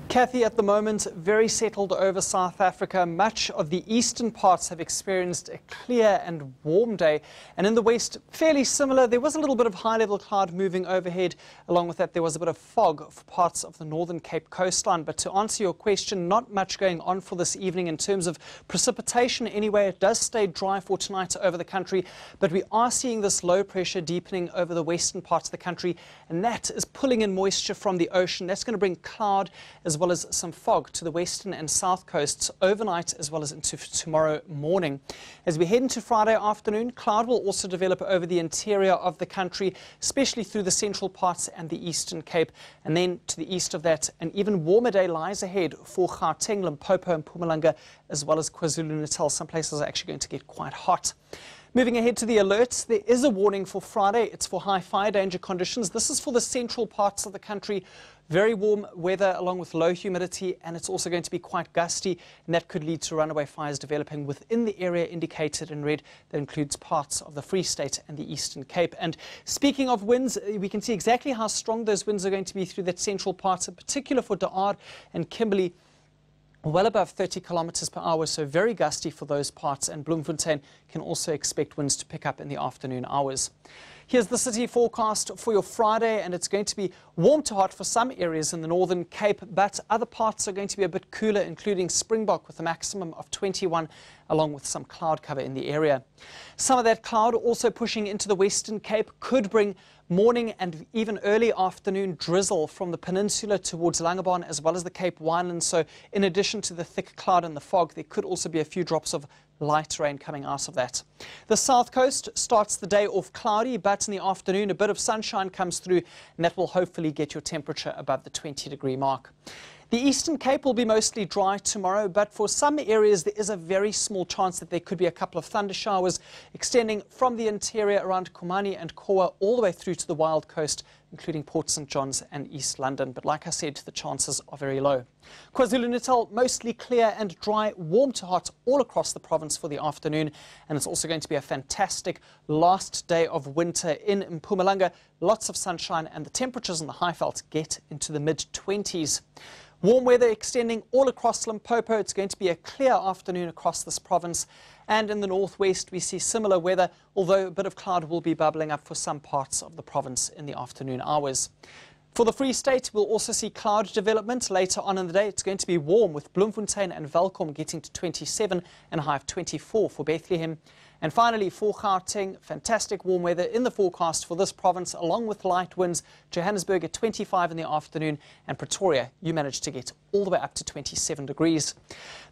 Kathy, at the moment, very settled over South Africa. Much of the eastern parts have experienced a clear and warm day. And in the west, fairly similar. There was a little bit of high-level cloud moving overhead. Along with that, there was a bit of fog for parts of the northern Cape coastline. But to answer your question, not much going on for this evening in terms of precipitation anyway. It does stay dry for tonight over the country. But we are seeing this low pressure deepening over the western parts of the country. And that is pulling in moisture from the ocean. That's going to bring cloud as well as some fog to the western and south coasts overnight as well as into tomorrow morning. As we head into Friday afternoon, cloud will also develop over the interior of the country, especially through the central parts and the eastern Cape. And then to the east of that, an even warmer day lies ahead for Gauteng, Limpopo and Mpumalanga, as well as KwaZulu-Natal. Some places are actually going to get quite hot. Moving ahead to the alerts, there is a warning for Friday. It's for high fire danger conditions. This is for the central parts of the country. Very warm weather along with low humidity, and it's also going to be quite gusty, and that could lead to runaway fires developing within the area indicated in red. That includes parts of the Free State and the Eastern Cape. And speaking of winds, we can see exactly how strong those winds are going to be through that central part, in particular for De Aard and Kimberley. Well above 30 kilometers per hour, so very gusty for those parts, and Bloemfontein can also expect winds to pick up in the afternoon hours. Here's the city forecast for your Friday, and it's going to be warm to hot for some areas in the northern Cape, but other parts are going to be a bit cooler, including Springbok with a maximum of 21, along with some cloud cover in the area. Some of that cloud also pushing into the western Cape could bring morning and even early afternoon drizzle from the peninsula towards Langebaan as well as the Cape Winelands. So in addition to the thick cloud and the fog, there could also be a few drops of light rain coming out of that. The south coast starts the day off cloudy, but in the afternoon a bit of sunshine comes through, and that will hopefully get your temperature above the 20-degree mark. The Eastern Cape will be mostly dry tomorrow, but for some areas there is a very small chance that there could be a couple of thunder showers extending from the interior around Komani and Kowa all the way through to the Wild Coast, including Port St John's and East London. But like I said, the chances are very low. KwaZulu-Natal, mostly clear and dry, warm to hot all across the province for the afternoon. And it's also going to be a fantastic last day of winter in Mpumalanga. Lots of sunshine, and the temperatures in the Highveld get into the mid-20s. Warm weather extending all across Limpopo. It's going to be a clear afternoon across this province. And in the northwest, we see similar weather, although a bit of cloud will be bubbling up for some parts of the province in the afternoon hours. For the Free State, we'll also see cloud development later on in the day. It's going to be warm, with Bloemfontein and Welkom getting to 27 and a high of 24 for Bethlehem. And finally, for Gauteng, fantastic warm weather in the forecast for this province, along with light winds. Johannesburg at 25 in the afternoon, and Pretoria, you managed to get all the way up to 27 degrees.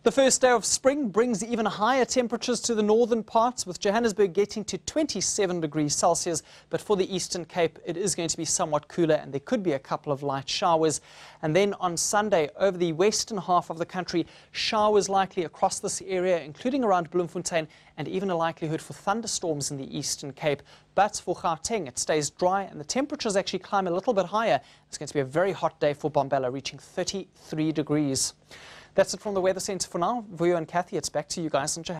The first day of spring brings even higher temperatures to the northern parts, with Johannesburg getting to 27 degrees Celsius. But for the Eastern Cape, it is going to be somewhat cooler, and there could be a couple of light showers. And then on Sunday, over the western half of the country, showers likely across this area, including around Bloemfontein, and even a likelihood for thunderstorms in the Eastern Cape. But for Gauteng, it stays dry, and the temperatures actually climb a little bit higher. It's going to be a very hot day for Bombela, reaching 33 degrees. That's it from the Weather Centre for now. Vuyo and Kathy, it's back to you guys in Johannesburg.